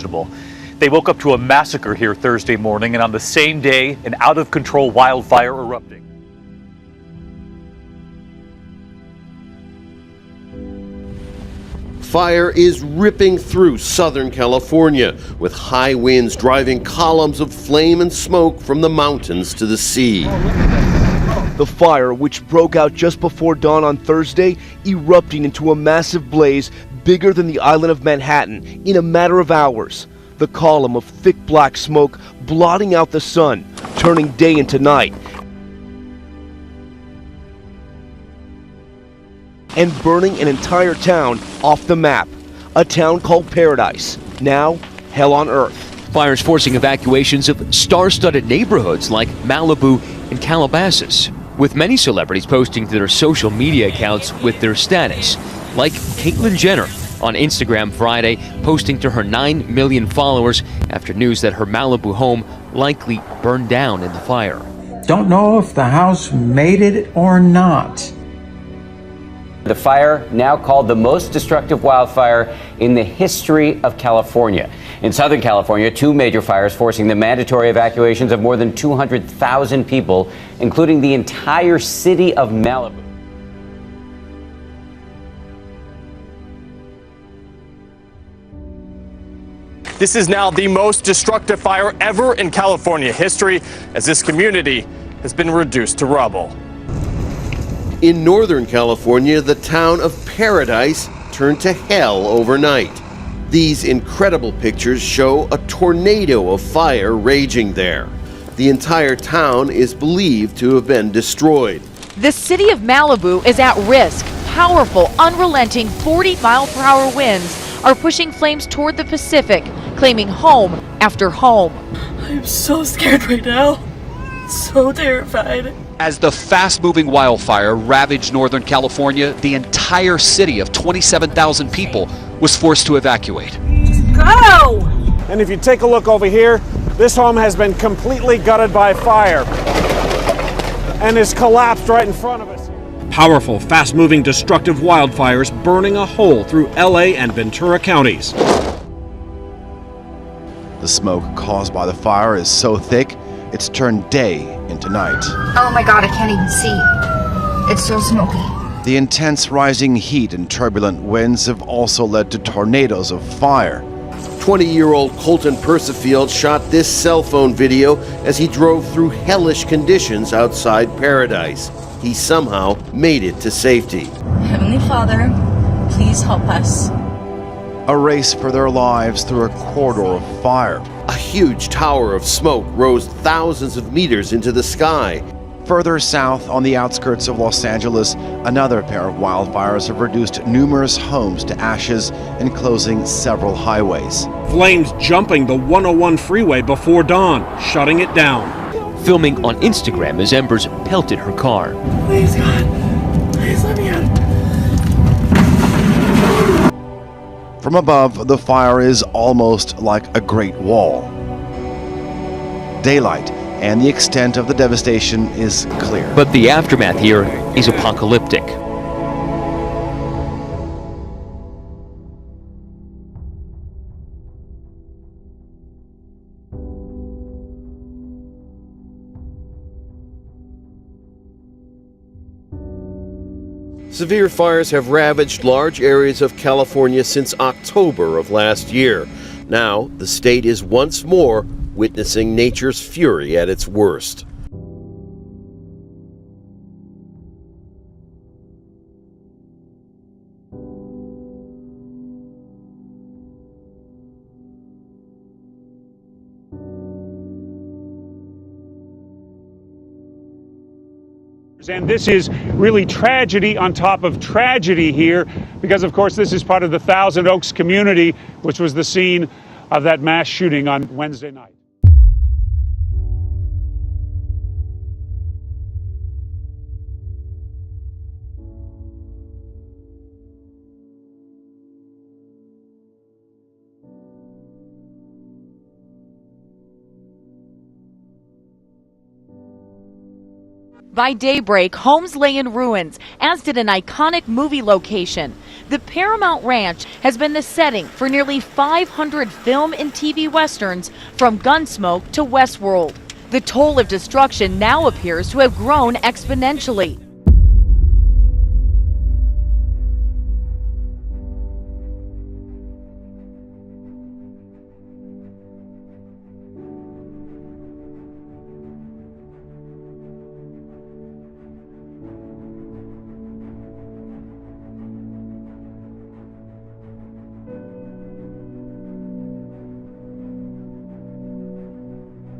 unimaginable. They woke up to a massacre here Thursday morning, and on the same day, an out-of-control wildfire erupting. Fire is ripping through Southern California, with high winds driving columns of flame and smoke from the mountains to the sea. The fire, which broke out just before dawn on Thursday, erupting into a massive blaze bigger than the island of Manhattan in a matter of hours. The column of thick black smoke blotting out the sun, turning day into night, and burning an entire town off the map. A town called Paradise, now hell on earth. Fires forcing evacuations of star-studded neighborhoods like Malibu and Calabasas, with many celebrities posting to their social media accounts with their status, like Caitlyn Jenner on Instagram Friday, posting to her 9 million followers after news that her Malibu home likely burned down in the fire. Don't know if the house made it or not. The fire, now called the most destructive wildfire in the history of California. In Southern California, 2 major fires forcing the mandatory evacuations of more than 200,000 people, including the entire city of Malibu. This is now the most destructive fire ever in California history, as this community has been reduced to rubble. In Northern California, the town of Paradise turned to hell overnight. These incredible pictures show a tornado of fire raging there. The entire town is believed to have been destroyed. The city of Malibu is at risk. Powerful, unrelenting 40-mile-per-hour winds are pushing flames toward the Pacific, claiming home after home. I'm so scared right now. So terrified. As the fast-moving wildfire ravaged Northern California, the entire city of 27,000 people was forced to evacuate. Go! And if you take a look over here, this home has been completely gutted by fire and is collapsed right in front of us. Powerful, fast-moving, destructive wildfires burning a hole through LA and Ventura counties. The smoke caused by the fire is so thick, it's turned day into night. Oh my God, I can't even see. It's so smoky. The intense rising heat and turbulent winds have also led to tornadoes of fire. 20-year-old Colton Persifield shot this cell phone video as he drove through hellish conditions outside Paradise. He somehow made it to safety. Heavenly Father, please help us. A race for their lives through a corridor of fire. A huge tower of smoke rose thousands of meters into the sky. Further south, on the outskirts of Los Angeles, another pair of wildfires have reduced numerous homes to ashes and closing several highways. Flames jumping the 101 freeway before dawn, shutting it down. Filming on Instagram as embers pelted her car. Please, God. Please let me out. From above, the fire is almost like a great wall. Daylight and the extent of the devastation is clear. But the aftermath here is apocalyptic. Severe fires have ravaged large areas of California since October of last year. Now, the state is once more witnessing nature's fury at its worst. And this is really tragedy on top of tragedy here, because of course this is part of the Thousand Oaks community, which was the scene of that mass shooting on Wednesday night. By daybreak, homes lay in ruins, as did an iconic movie location. The Paramount Ranch has been the setting for nearly 500 film and TV westerns, from Gunsmoke to Westworld. The toll of destruction now appears to have grown exponentially.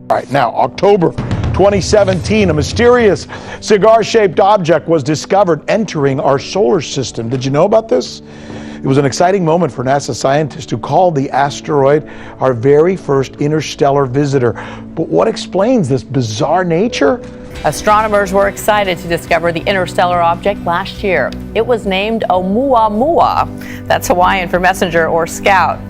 All right, now, October 2017, a mysterious cigar-shaped object was discovered entering our solar system. Did you know about this? It was an exciting moment for NASA scientists who called the asteroid our very first interstellar visitor. But what explains this bizarre nature? Astronomers were excited to discover the interstellar object last year. It was named Oumuamua. That's Hawaiian for messenger or scout.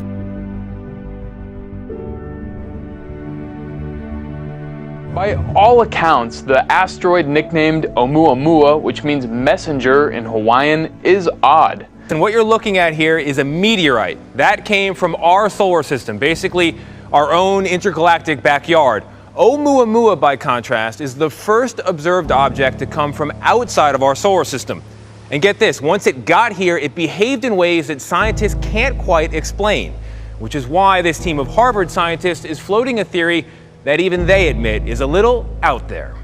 By all accounts, the asteroid nicknamed Oumuamua, which means messenger in Hawaiian, is odd. And what you're looking at here is a meteorite. That came from our solar system, basically our own intergalactic backyard. Oumuamua, by contrast, is the first observed object to come from outside of our solar system. And get this, once it got here, it behaved in ways that scientists can't quite explain, which is why this team of Harvard scientists is floating a theory that even they admit is a little out there.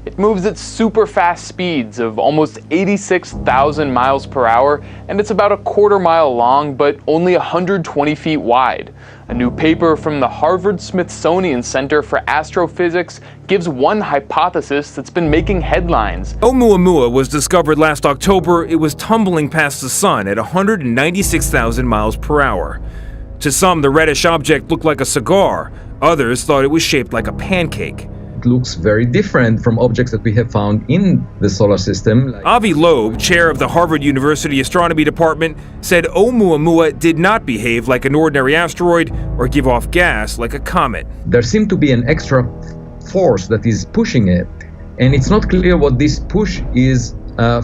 It moves at super fast speeds of almost 86,000 miles per hour, and it's about a quarter mile long, but only 120 feet wide. A new paper from the Harvard-Smithsonian Center for Astrophysics gives one hypothesis that's been making headlines. Oumuamua was discovered last October. It was tumbling past the sun at 196,000 miles per hour. To some, the reddish object looked like a cigar. Others thought it was shaped like a pancake. It looks very different from objects that we have found in the solar system. Avi Loeb, chair of the Harvard University Astronomy Department, said Oumuamua did not behave like an ordinary asteroid or give off gas like a comet. There seemed to be an extra force that is pushing it, and it's not clear what this push is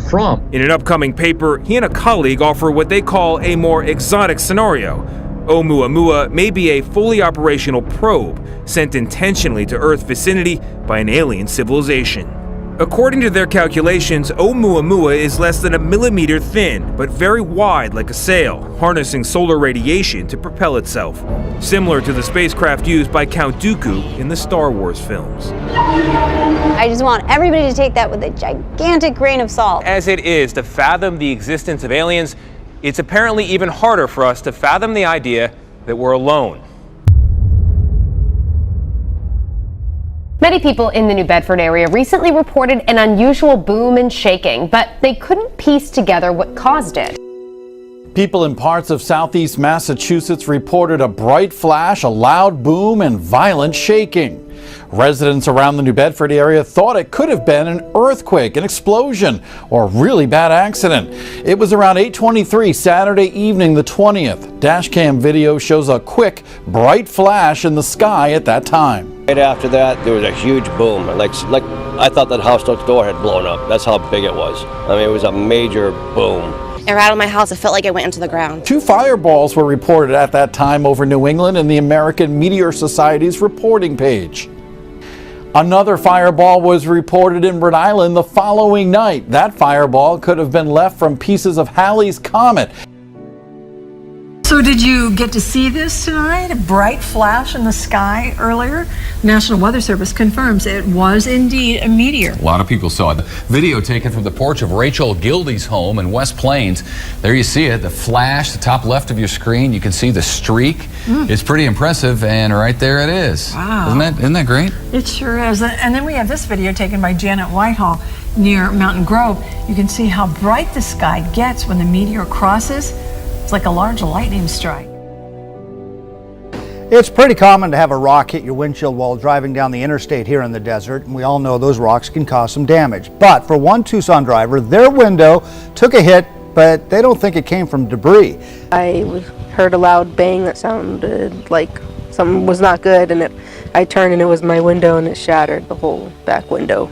from. In an upcoming paper, he and a colleague offer what they call a more exotic scenario. Oumuamua may be a fully operational probe sent intentionally to Earth vicinity by an alien civilization. According to their calculations, Oumuamua is less than a millimeter thin, but very wide like a sail, harnessing solar radiation to propel itself, similar to the spacecraft used by Count Dooku in the Star Wars films. I just want everybody to take that with a gigantic grain of salt. As it is to fathom the existence of aliens, it's apparently even harder for us to fathom the idea that we're alone. Many people in the New Bedford area recently reported an unusual boom and shaking, but they couldn't piece together what caused it. People in parts of southeast Massachusetts reported a bright flash, a loud boom, and violent shaking. Residents around the New Bedford area thought it could have been an earthquake, an explosion, or a really bad accident. It was around 8:23 Saturday evening, the 20th. Dashcam video shows a quick, bright flash in the sky at that time. Right after that, there was a huge boom. Like I thought that house next door had blown up. That's how big it was. I mean, it was a major boom. It rattled my house. It felt like it went into the ground. 2 fireballs were reported at that time over New England in the American Meteor Society's reporting page. Another fireball was reported in Rhode Island the following night. That fireball could have been left from pieces of Halley's Comet. So did you get to see this tonight? A bright flash in the sky earlier? National Weather Service confirms it was indeed a meteor. A lot of people saw it. The video taken from the porch of Rachel Gildy's home in West Plains. There you see it, the flash, the top left of your screen. You can see the streak. It's pretty impressive, and right there it is. Wow. Isn't that great? It sure is. And then we have this video taken by Janet Whitehall near Mountain Grove. You can see how bright the sky gets when the meteor crosses. It's like a large lightning strike. It's pretty common to have a rock hit your windshield while driving down the interstate here in the desert, and we all know those rocks can cause some damage. But for one Tucson driver, their window took a hit, but they don't think it came from debris. I heard a loud bang that sounded like something was not good, and I turned and it was my window, and it shattered the whole back window.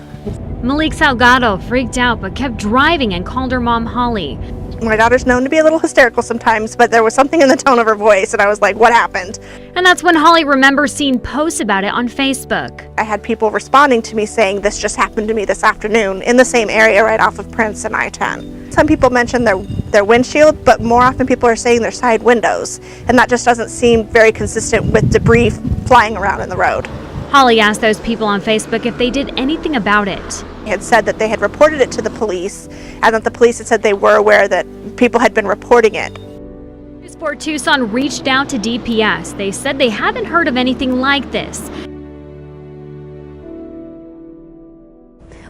Malik Salgado freaked out but kept driving and called her mom, Holly. My daughter's known to be a little hysterical sometimes, but there was something in the tone of her voice, and I was like, what happened? And that's when Holly remembers seeing posts about it on Facebook. I had people responding to me saying, this just happened to me this afternoon in the same area right off of Prince and I-10. Some people mention their windshield, but more often people are saying their side windows, and that just doesn't seem very consistent with debris flying around in the road. Holly asked those people on Facebook if they did anything about it. They had said that they had reported it to the police, and that the police had said they were aware that people had been reporting it. Sport Tucson reached out to DPS. They said they haven't heard of anything like this.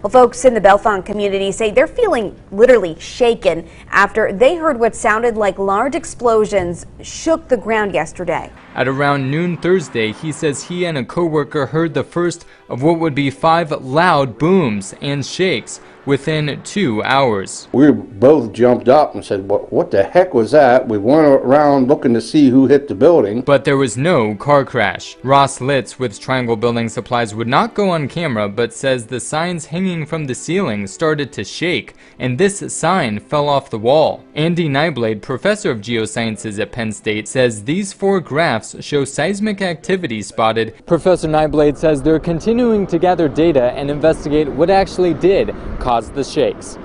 Well, folks in the Bellefonte community say they're feeling literally shaken after they heard what sounded like large explosions shook the ground yesterday. At around noon Thursday, he says he and a coworker heard the first of what would be 5 loud booms and shakes within 2 hours. We both jumped up and said, what the heck was that? We went around looking to see who hit the building. But there was no car crash. Ross Litz with Triangle Building Supplies would not go on camera, but says the signs hanging from the ceiling started to shake, and this sign fell off the wall. Andy Nyblade, professor of geosciences at Penn State, says these 4 graphs show seismic activity spotted. Professor Nyblade says they're continuing to gather data and investigate what actually did cause the shakes.